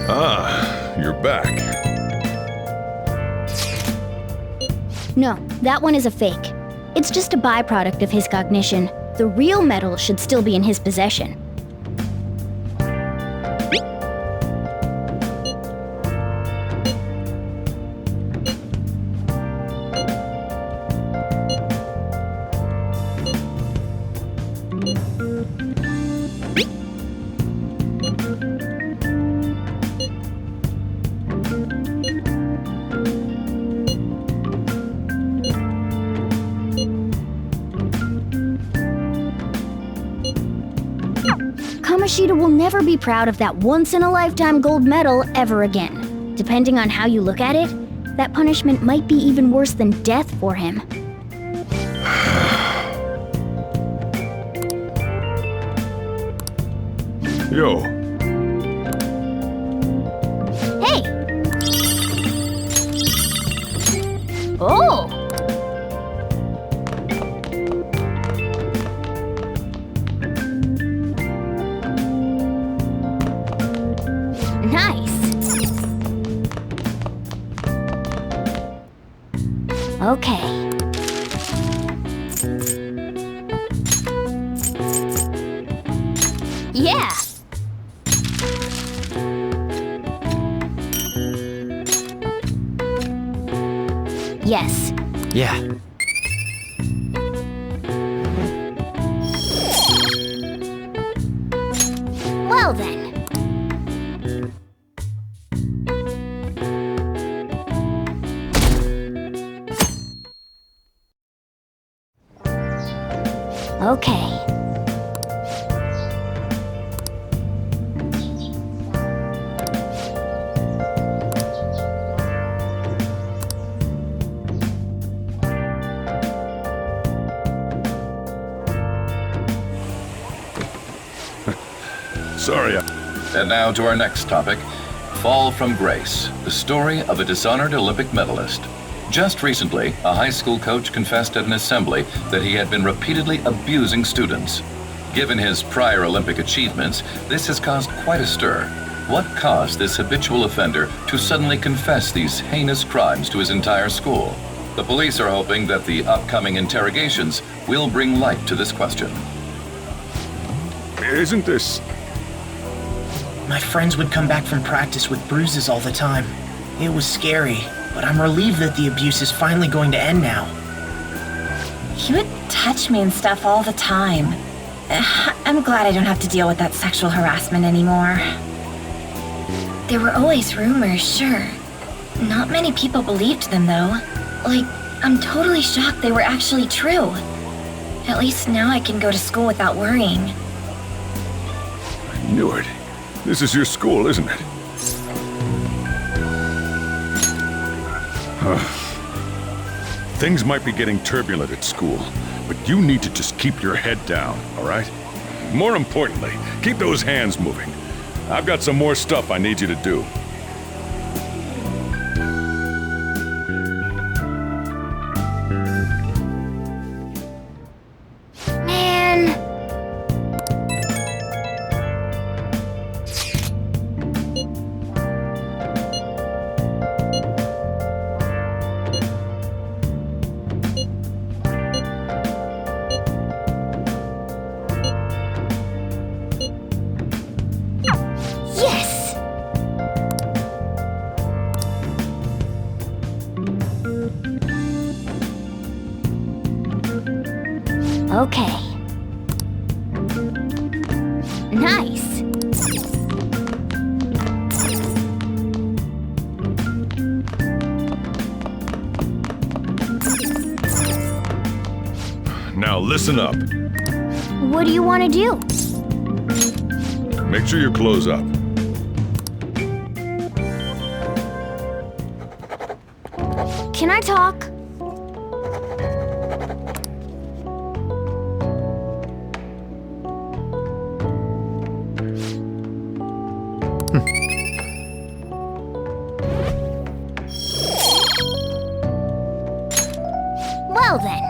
Ah, you're back. No, that one is a fake. It's just a byproduct of his cognition. The real medal should still be in his possession. Kamoshida will never be proud of that once-in-a-lifetime gold medal ever again. Depending on how you look at it, that punishment might be even worse than death for him. Yo. Hey! Oh! Nice! Okay. Yeah! Yes. Yeah. Well then. Okay. Sorry. And now to our next topic, Fall from Grace, the story of a dishonored Olympic medalist. Just recently, a high school coach confessed at an assembly that he had been repeatedly abusing students. Given his prior Olympic achievements, this has caused quite a stir. What caused this habitual offender to suddenly confess these heinous crimes to his entire school? The police are hoping that the upcoming interrogations will bring light to this question. Isn't this... My friends would come back from practice with bruises all the time. It was scary, but I'm relieved that the abuse is finally going to end now. He would touch me and stuff all the time. I'm glad I don't have to deal with that sexual harassment anymore. There were always rumors, sure. Not many people believed them, though. Like, I'm totally shocked they were actually true. At least now I can go to school without worrying. I knew it. This is your school, isn't it? Things might be getting turbulent at school, but you need to just keep your head down, all right? More importantly, keep those hands moving. I've got some more stuff I need you to do. Man. Yes! Okay. Nice. Now listen up. What do you want to do? Make sure you close up. Can I talk? Well then.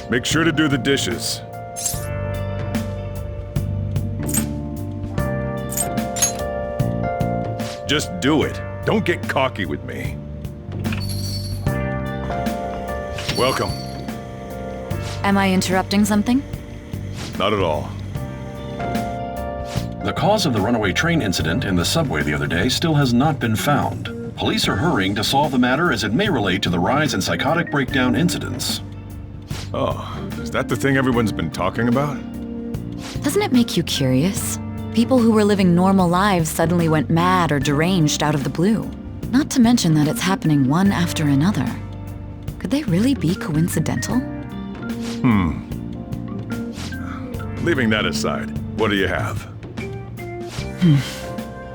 Make sure to do the dishes. Just do it. Don't get cocky with me. Welcome. Am I interrupting something? Not at all. The cause of the runaway train incident in the subway the other day still has not been found. Police are hurrying to solve the matter as it may relate to the rise in psychotic breakdown incidents. Oh, is that the thing everyone's been talking about? Doesn't it make you curious? People who were living normal lives suddenly went mad or deranged out of the blue. Not to mention that it's happening one after another. Could they really be coincidental? Leaving that aside, what do you have?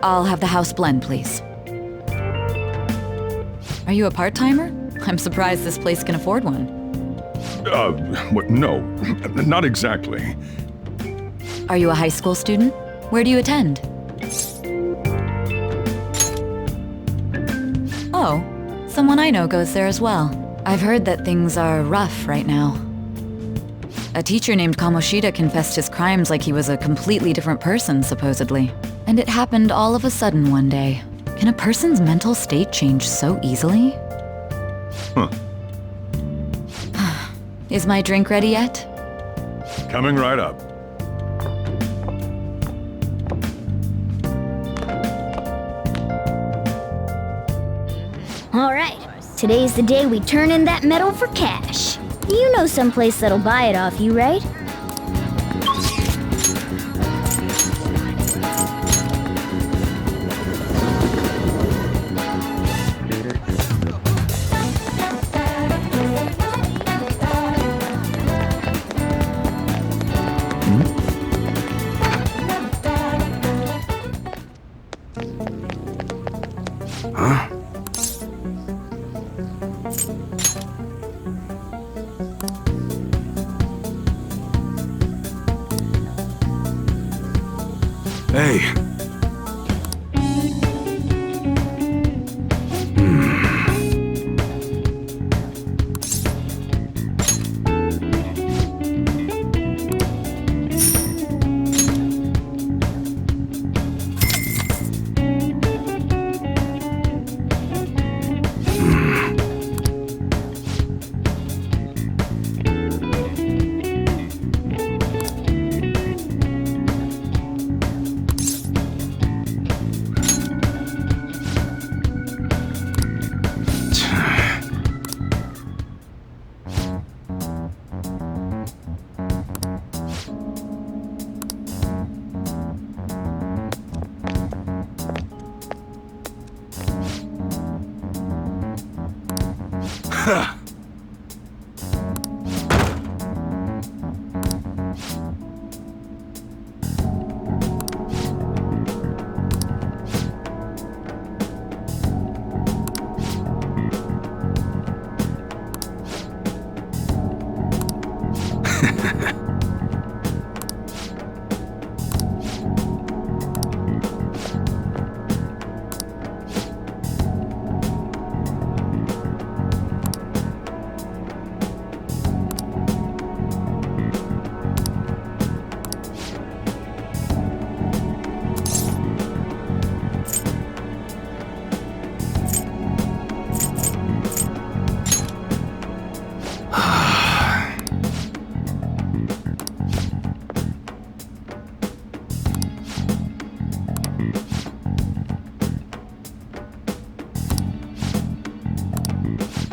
I'll have the house blend, please. Are you a part-timer? I'm surprised this place can afford one. No, not exactly. Are you a high school student? Where do you attend? Oh, someone I know goes there as well. I've heard that things are rough right now. A teacher named Kamoshida confessed his crimes like he was a completely different person, supposedly. And it happened all of a sudden one day. Can a person's mental state change so easily? Huh. Is my drink ready yet? Coming right up. All right, today's the day we turn in that metal for cash. You know someplace that'll buy it off you, right? Hey.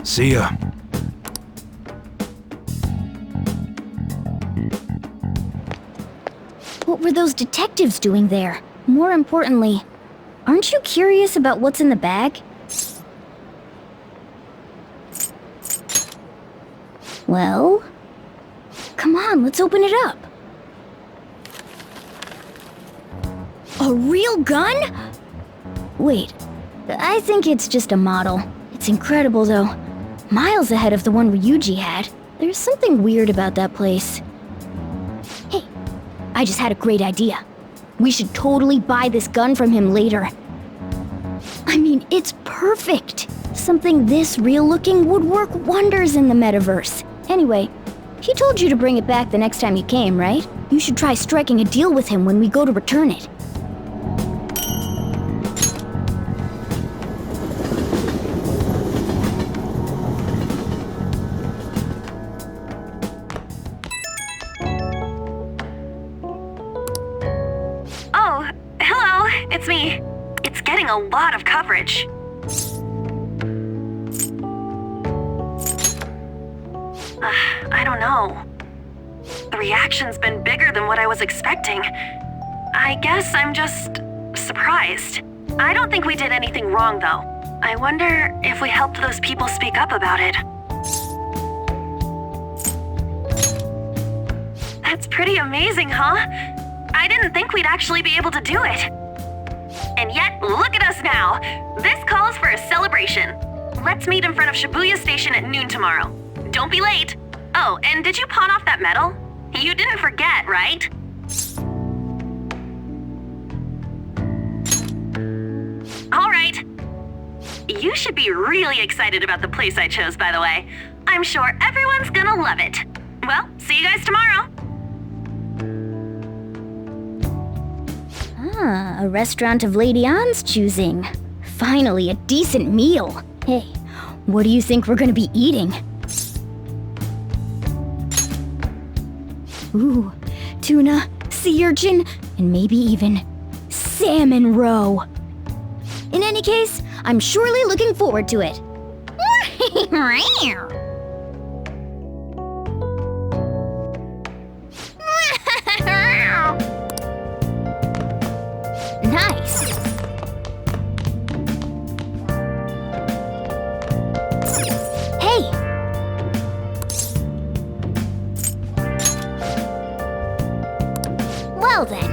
See ya. What were those detectives doing there? More importantly, aren't you curious about what's in the bag? Well, come on, let's open it up. A real gun? Wait, I think it's just a model. It's incredible though. Miles ahead of the one Ryuji had. There's something weird about that place. Hey, I just had a great idea. We should totally buy this gun from him later. I mean, it's perfect. Something this real looking would work wonders in the metaverse. Anyway, He told you to bring it back the next time you came, right? You should try striking a deal with him when we go to return it. Oh, hello, it's me. It's getting a lot of coverage. I don't know. The reaction's been bigger than what I was expecting. I guess I'm just surprised. I don't think we did anything wrong, though. I wonder if we helped those people speak up about it. That's pretty amazing, huh? I didn't think we'd actually be able to do it. And yet, look at us now. This calls for a celebration. Let's meet in front of Shibuya Station at noon tomorrow. Don't be late. Oh, and did you pawn off that medal? You didn't forget, right? All right. You should be really excited about the place I chose, by the way. I'm sure everyone's gonna love it. Well, see you guys tomorrow. Ah, a restaurant of Lady Ann's choosing. Finally, a decent meal. Hey, what do you think we're gonna be eating? Ooh, tuna, sea urchin, and maybe even salmon roe. In any case, I'm surely looking forward to it. Nice. Hey! Well then.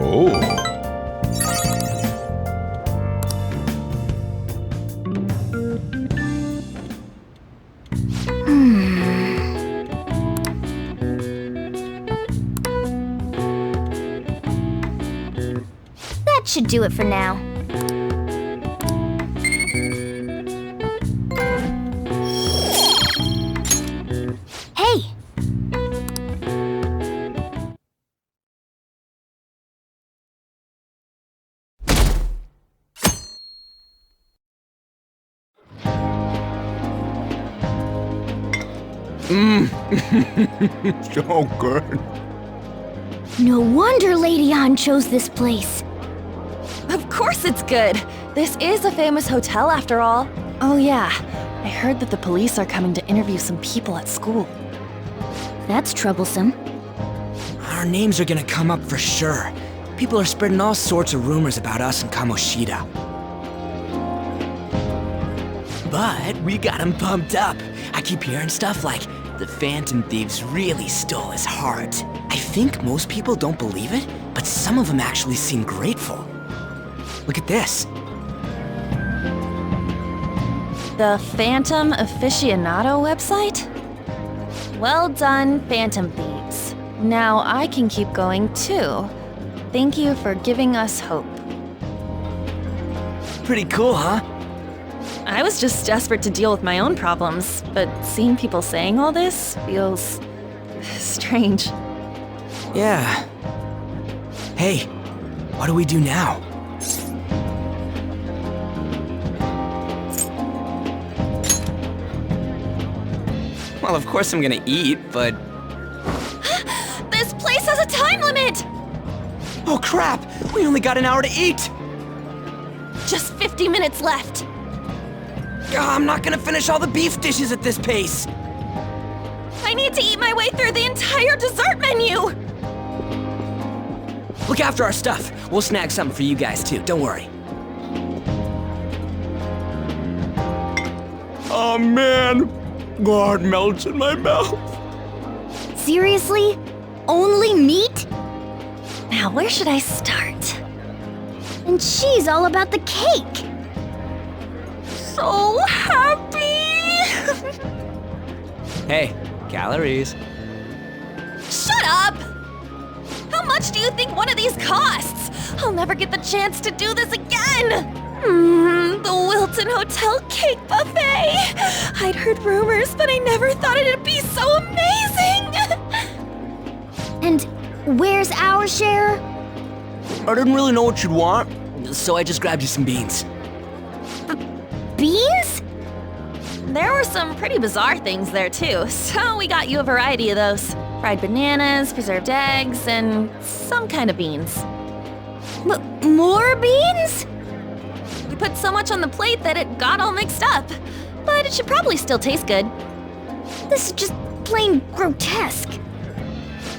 Oh. That should do it for now. Hey! So good. No wonder Lady Ann chose this place. Of course it's good. This is a famous hotel after all. Oh yeah, I heard that the police are coming to interview some people at school. That's troublesome. Our names are gonna come up for sure. People are spreading all sorts of rumors about us and Kamoshida. But we got him pumped up. I keep hearing stuff like, the Phantom Thieves really stole his heart. I think most people don't believe it, but some of them actually seem grateful. Look at this. The Phantom Aficionado website? Well done, Phantom Thieves. Now I can keep going too. Thank you for giving us hope. Pretty cool, huh? I was just desperate to deal with my own problems, but seeing people saying all this feels strange. Yeah. Hey, what do we do now? Well, of course I'm gonna eat, but... This place has a time limit! Oh crap! We only got an hour to eat! Just 50 minutes left. I'm not gonna finish all the beef dishes at this pace! I need to eat my way through the entire dessert menu! Look after our stuff. We'll snag something for you guys too, don't worry. Oh man, God melts in my mouth. Seriously? Only meat? Now, where should I start? And she's all about the cake. So happy! Hey, calories. Shut up! How much do you think one of these costs? I'll never get the chance to do this again! The Wilton Hotel Cake Buffet! I'd heard rumors, but I never thought it'd be so amazing! And where's our share? I didn't really know what you'd want, so I just grabbed you some beans. Beans? There were some pretty bizarre things there too, so we got you a variety of those. Fried bananas, preserved eggs, and some kind of beans. More beans? We put so much on the plate that it got all mixed up. But it should probably still taste good. This is just plain grotesque.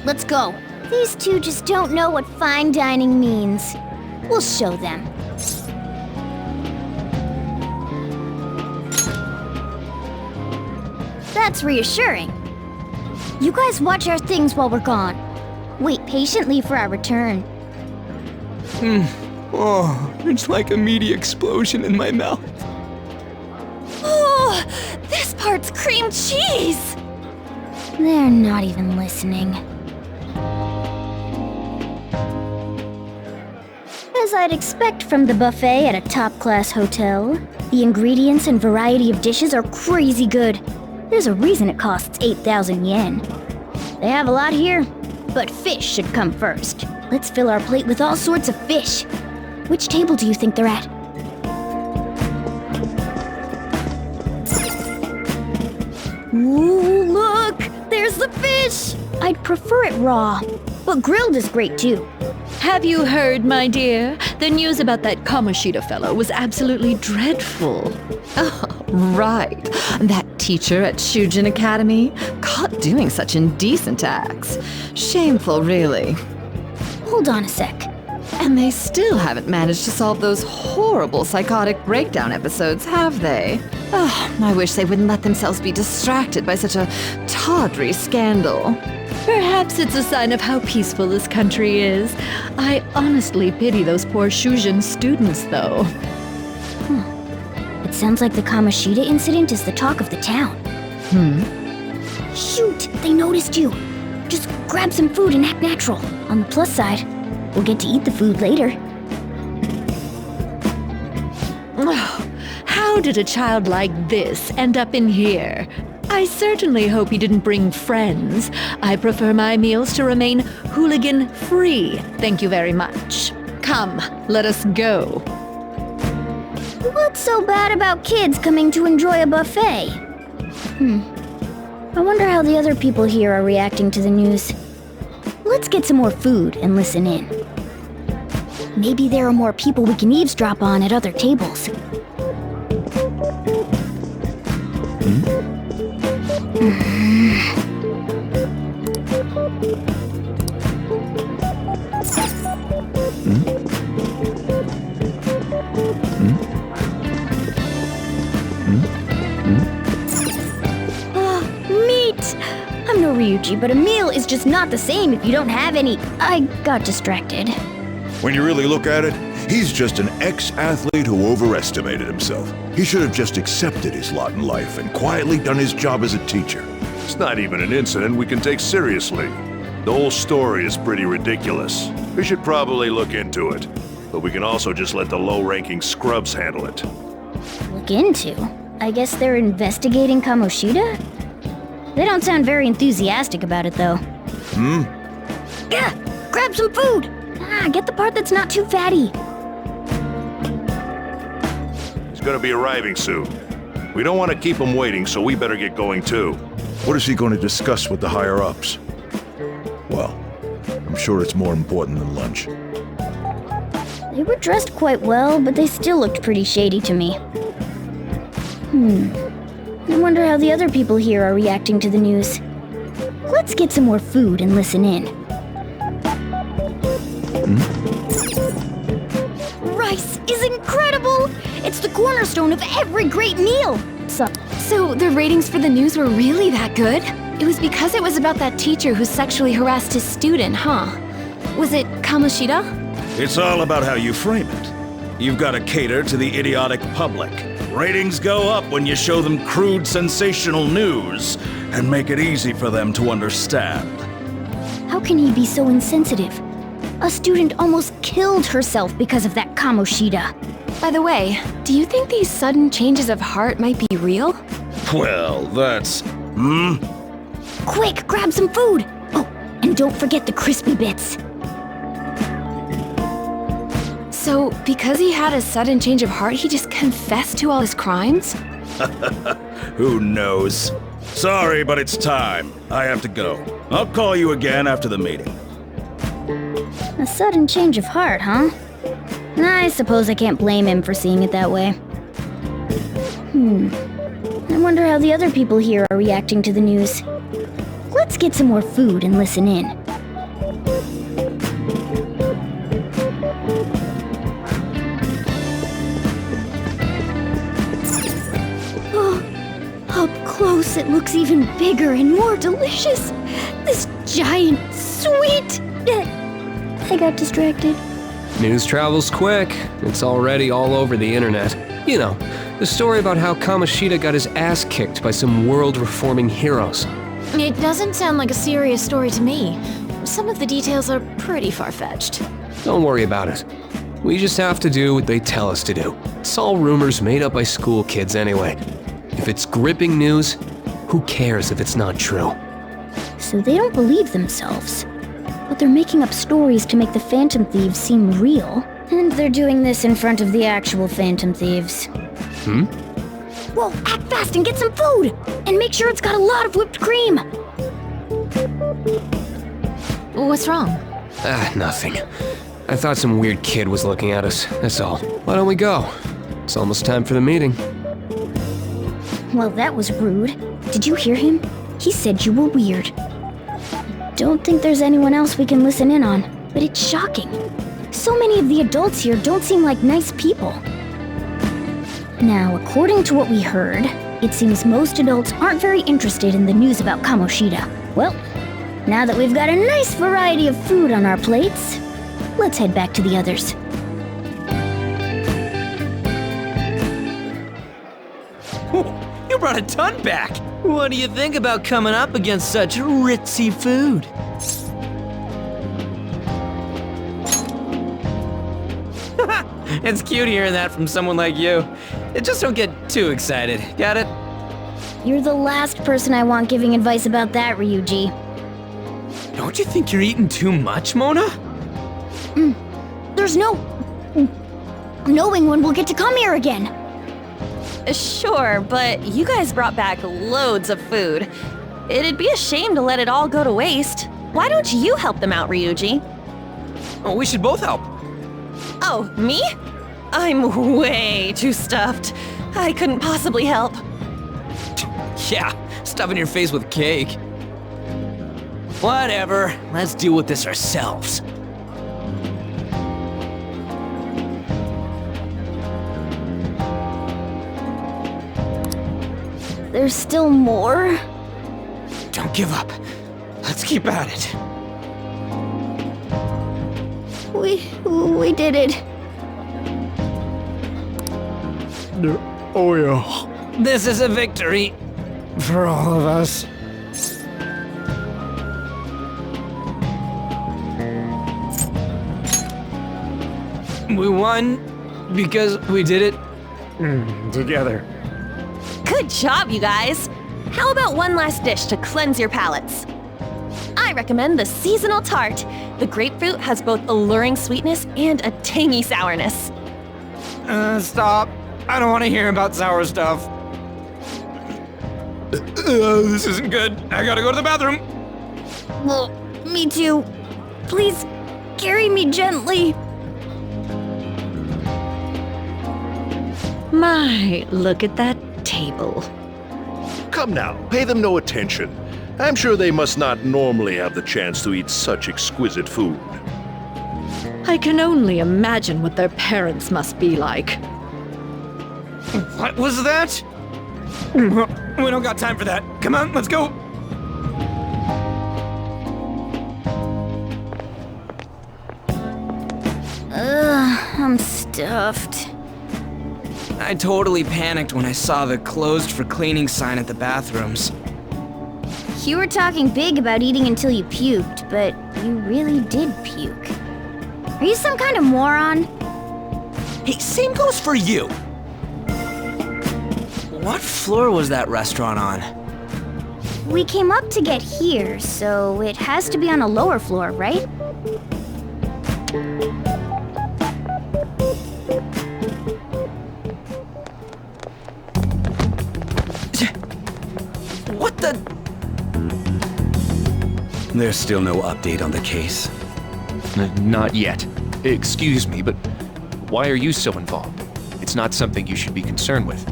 Let's go. These two just don't know what fine dining means. We'll show them. That's reassuring. You guys watch our things while we're gone. Wait patiently for our return. Oh, it's like a meaty explosion in my mouth. Oh, this part's cream cheese! They're not even listening. As I'd expect from the buffet at a top-class hotel, the ingredients and variety of dishes are crazy good. There's a reason it costs 8,000 yen. They have a lot here, but fish should come first. Let's fill our plate with all sorts of fish. Which table do you think they're at? Ooh, look! There's the fish! I'd prefer it raw, but grilled is great too. Have you heard, my dear? The news about that Kamoshida fellow was absolutely dreadful. Oh, right. That teacher at Shujin Academy, caught doing such indecent acts. Shameful, really. Hold on a sec. And they still haven't managed to solve those horrible psychotic breakdown episodes, have they? Oh, I wish they wouldn't let themselves be distracted by such a tawdry scandal. Perhaps it's a sign of how peaceful this country is. I honestly pity those poor Shujin students, though. It sounds like the Kamoshida incident is the talk of the town. Shoot, they noticed you. Just grab some food and act natural. On the plus side, we'll get to eat the food later. Oh, how did a child like this end up in here? I certainly hope he didn't bring friends. I prefer my meals to remain hooligan-free. Thank you very much. Come, let us go. What's so bad about kids coming to enjoy a buffet? I wonder how the other people here are reacting to the news. Let's get some more food and listen in. Maybe there are more people we can eavesdrop on at other tables. Meat! I'm no Ryuji, but a meal is just not the same if you don't have any. I got distracted. When you really look at it, he's just an ex-athlete who overestimated himself. He should have just accepted his lot in life and quietly done his job as a teacher. It's not even an incident we can take seriously. The whole story is pretty ridiculous. We should probably look into it. But we can also just let the low-ranking scrubs handle it. Look into? I guess they're investigating Kamoshida? They don't sound very enthusiastic about it, though. Yeah, grab some food! Get the part that's not too fatty. He's gonna be arriving soon. We don't want to keep him waiting, so we better get going too. What is he going to discuss with the higher-ups? Well, I'm sure it's more important than lunch. They were dressed quite well, but they still looked pretty shady to me. I wonder how the other people here are reacting to the news. Let's get some more food and listen in. Rice is incredible! It's the cornerstone of every great meal! So the ratings for the news were really that good? It was because it was about that teacher who sexually harassed his student, huh? Was it Kamoshida? It's all about how you frame it. You've got to cater to the idiotic public. Ratings go up when you show them crude, sensational news and make it easy for them to understand. How can he be so insensitive? A student almost killed herself because of that Kamoshida. By the way, do you think these sudden changes of heart might be real? Well, that's... Quick, grab some food! Oh, and don't forget the crispy bits. So, because he had a sudden change of heart, he just confessed to all his crimes? Who knows? Sorry, but it's time. I have to go. I'll call you again after the meeting. A sudden change of heart, huh? I suppose I can't blame him for seeing it that way. I wonder how the other people here are reacting to the news. Let's get some more food and listen in. Oh, up close it looks even bigger and more delicious. This giant sweet... I got distracted. News travels quick. It's already all over the internet. You know, the story about how Kamoshida got his ass kicked by some world-reforming heroes. It doesn't sound like a serious story to me. Some of the details are pretty far-fetched. Don't worry about it. We just have to do what they tell us to do. It's all rumors made up by school kids anyway. If it's gripping news, who cares if it's not true? So they don't believe themselves. But they're making up stories to make the Phantom Thieves seem real. And they're doing this in front of the actual Phantom Thieves. Whoa, act fast and get some food! And make sure it's got a lot of whipped cream! What's wrong? Nothing. I thought some weird kid was looking at us, that's all. Why don't we go? It's almost time for the meeting. Well, that was rude. Did you hear him? He said you were weird. Don't think there's anyone else we can listen in on, but it's shocking. So many of the adults here don't seem like nice people. Now, according to what we heard, it seems most adults aren't very interested in the news about Kamoshida. Well, now that we've got a nice variety of food on our plates, let's head back to the others. You brought a ton back! What do you think about coming up against such ritzy food? It's cute hearing that from someone like you. Just don't get too excited, got it? You're the last person I want giving advice about that, Ryuji. Don't you think you're eating too much, Mona? There's no... knowing when we'll get to come here again. Sure, but you guys brought back loads of food. It'd be a shame to let it all go to waste. Why don't you help them out, Ryuji? Oh, we should both help. Oh, me? I'm way too stuffed. I couldn't possibly help. Yeah, stuffing your face with cake. Whatever, let's deal with this ourselves. There's still more? Don't give up. Let's keep at it. We did it. Oh yeah. This is a victory for all of us. We won because we did it together. Good job, you guys. How about one last dish to cleanse your palates? I recommend the seasonal tart. The grapefruit has both alluring sweetness and a tangy sourness. Stop. I don't want to hear about sour stuff. This isn't good. I gotta go to the bathroom. Well, me too. Please, carry me gently. My, look at that table. Come now, pay them no attention. I'm sure they must not normally have the chance to eat such exquisite food. I can only imagine what their parents must be like. What was that? We don't got time for that. Come on, let's go. I'm stuffed. I totally panicked when I saw the closed for cleaning sign at the bathrooms. You were talking big about eating until you puked, but you really did puke. Are you some kind of moron? Hey, same goes for you. What floor was that restaurant on? We came up to get here, so it has to be on a lower floor, right? What the? There's still no update on the case. Not yet. Excuse me, but why are you so involved? It's not something you should be concerned with.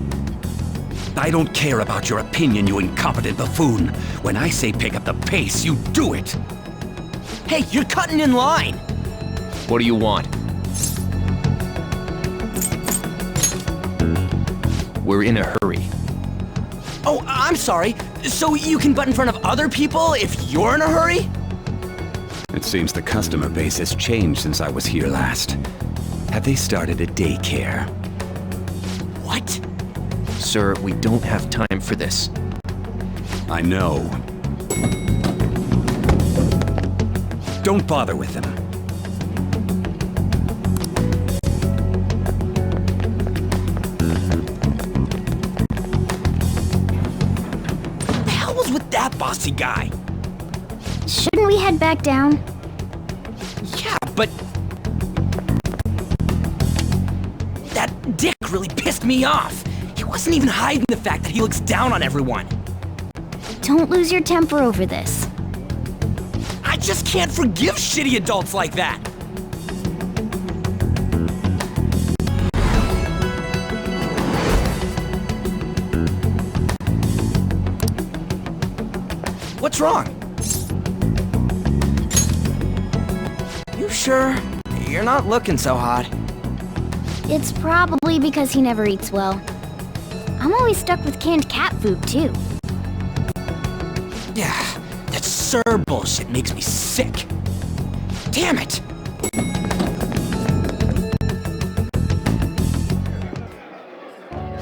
I don't care about your opinion, you incompetent buffoon. When I say pick up the pace, you do it. Hey, you're cutting in line. What do you want? We're in a hurry. Oh, I'm sorry. So you can butt in front of other people if you're in a hurry? It seems the customer base has changed since I was here last. Have they started a daycare? What? Sir, we don't have time for this. I know. Don't bother with them. What the hell was with that bossy guy? Shouldn't we head back down? Yeah, but... that dick really pissed me off. He wasn't even hiding the fact that he looks down on everyone. Don't lose your temper over this. I just can't forgive shitty adults like that. What's wrong? You sure? You're not looking so hot. It's probably because he never eats well. I'm always stuck with canned cat food, too. Yeah, that Sir bullshit makes me sick. Damn it!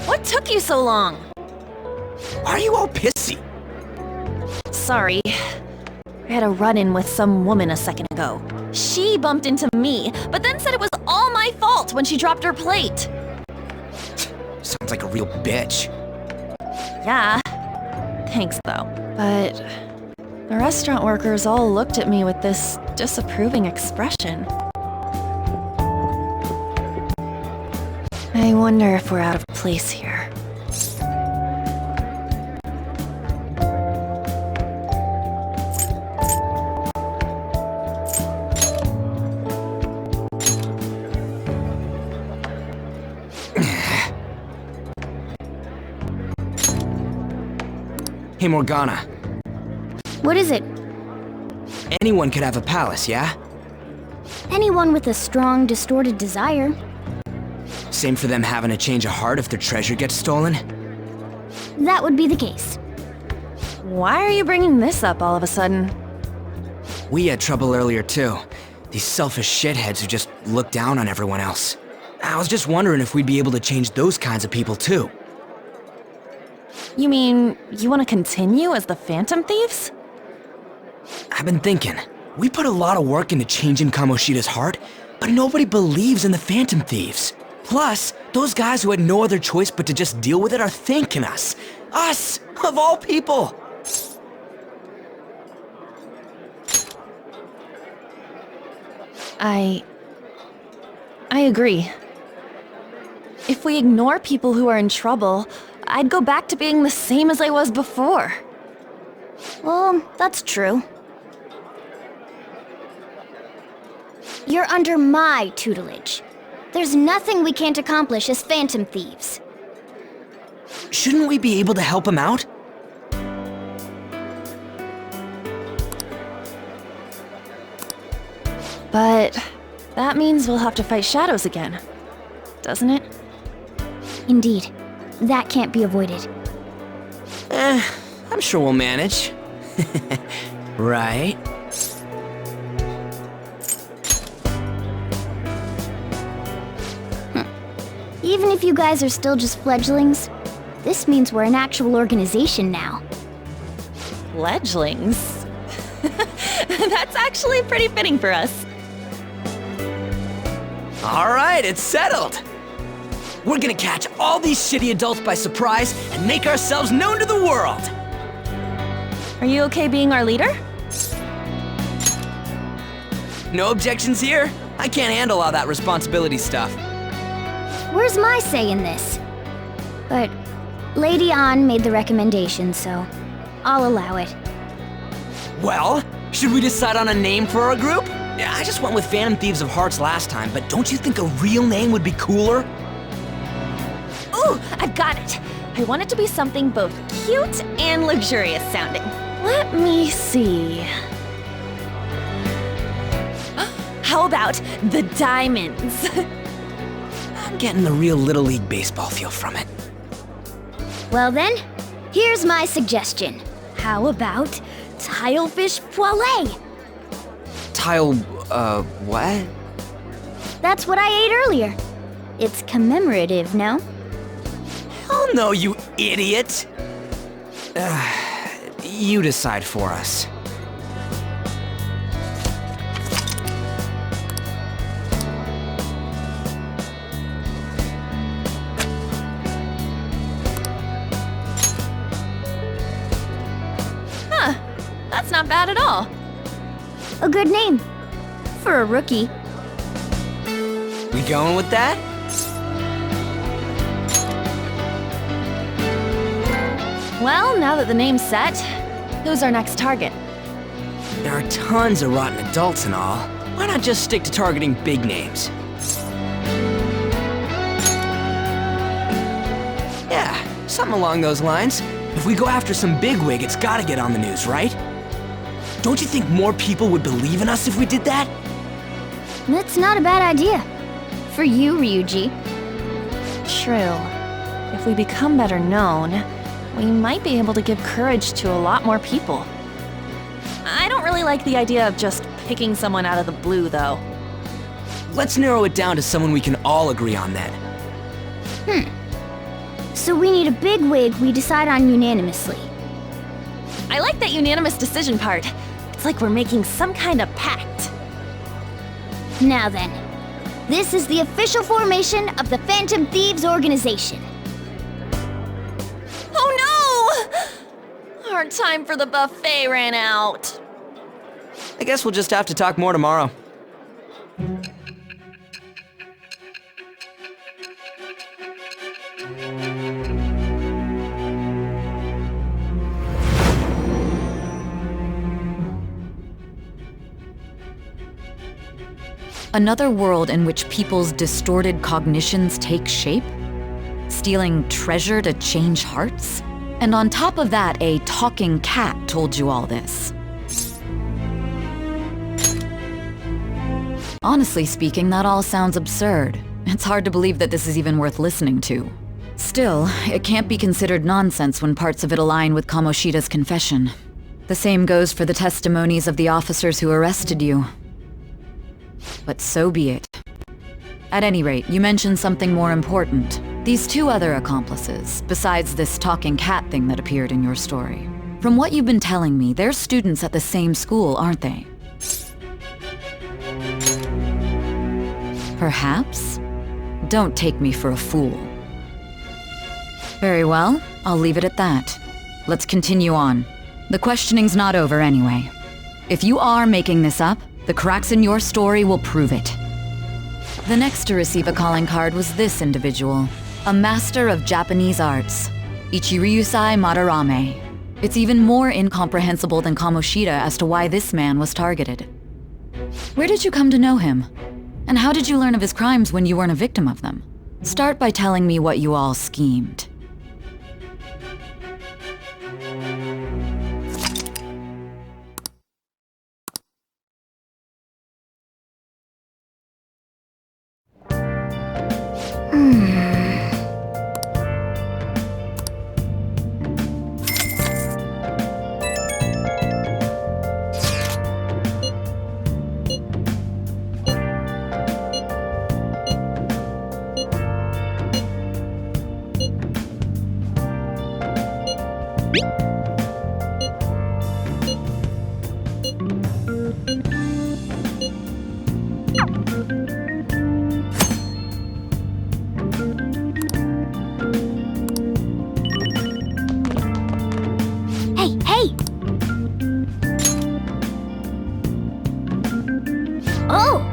What took you so long? Why are you all pissy? Sorry. I had a run-in with some woman a second ago. She bumped into me, but then said it was all my fault when she dropped her plate. Sounds like a real bitch. Yeah. Thanks, though. But the restaurant workers all looked at me with this disapproving expression. I wonder if we're out of place here. Hey, Morgana. What is it? Anyone could have a palace, yeah? Anyone with a strong, distorted desire. Same for them having a change of heart if their treasure gets stolen? That would be the case. Why are you bringing this up all of a sudden? We had trouble earlier, too. These selfish shitheads who just look down on everyone else. I was just wondering if we'd be able to change those kinds of people, too. You mean, you want to continue as the Phantom Thieves? I've been thinking. We put a lot of work into changing Kamoshida's heart, but nobody believes in the Phantom Thieves. Plus, those guys who had no other choice but to just deal with it are thanking us. Us, of all people! I agree. If we ignore people who are in trouble, I'd go back to being the same as I was before. Well, that's true. You're under my tutelage. There's nothing we can't accomplish as Phantom Thieves. Shouldn't we be able to help him out? But that means we'll have to fight shadows again, doesn't it? Indeed. That can't be avoided. I'm sure we'll manage. Right? Even if you guys are still just fledglings, this means we're an actual organization now. Fledglings? That's actually pretty fitting for us. All right, it's settled. We're gonna catch all these shitty adults by surprise and make ourselves known to the world! Are you okay being our leader? No objections here? I can't handle all that responsibility stuff. Where's my say in this? But Lady An made the recommendation, so I'll allow it. Well, should we decide on a name for our group? Yeah, I just went with Phantom Thieves of Hearts last time, but don't you think a real name would be cooler? Ooh, I've got it! I want it to be something both cute and luxurious sounding. Let me see. How about the Diamonds? I'm getting the real Little League Baseball feel from it. Well then, here's my suggestion. How about Tilefish Poêlée? What? That's what I ate earlier. It's commemorative, no? Hell no, you idiot! You decide for us. Huh, that's not bad at all. A good name. For a rookie. We going with that? Well, now that the name's set, who's our next target? There are tons of rotten adults and all. Why not just stick to targeting big names? Yeah, something along those lines. If we go after some bigwig, it's gotta get on the news, right? Don't you think more people would believe in us if we did that? That's not a bad idea. For you, Ryuji. True. If we become better known, we might be able to give courage to a lot more people. I don't really like the idea of just picking someone out of the blue, though. Let's narrow it down to someone we can all agree on then. So we need a big wig we decide on unanimously. I like that unanimous decision part. It's like we're making some kind of pact. Now then, this is the official formation of the Phantom Thieves organization. Oh no! Our time for the buffet ran out. I guess we'll just have to talk more tomorrow. Another world in which people's distorted cognitions take shape? Stealing treasure to change hearts? And on top of that, a talking cat told you all this. Honestly speaking, that all sounds absurd. It's hard to believe that this is even worth listening to. Still, it can't be considered nonsense when parts of it align with Kamoshida's confession. The same goes for the testimonies of the officers who arrested you. But so be it. At any rate, you mentioned something more important. These two other accomplices, besides this talking cat thing that appeared in your story. From what you've been telling me, they're students at the same school, aren't they? Perhaps? Don't take me for a fool. Very well, I'll leave it at that. Let's continue on. The questioning's not over anyway. If you are making this up, the cracks in your story will prove it. The next to receive a calling card was this individual, a master of Japanese arts, Ichiryusai Madarame. It's even more incomprehensible than Kamoshida as to why this man was targeted. Where did you come to know him? And how did you learn of his crimes when you weren't a victim of them? Start by telling me what you all schemed. Oh,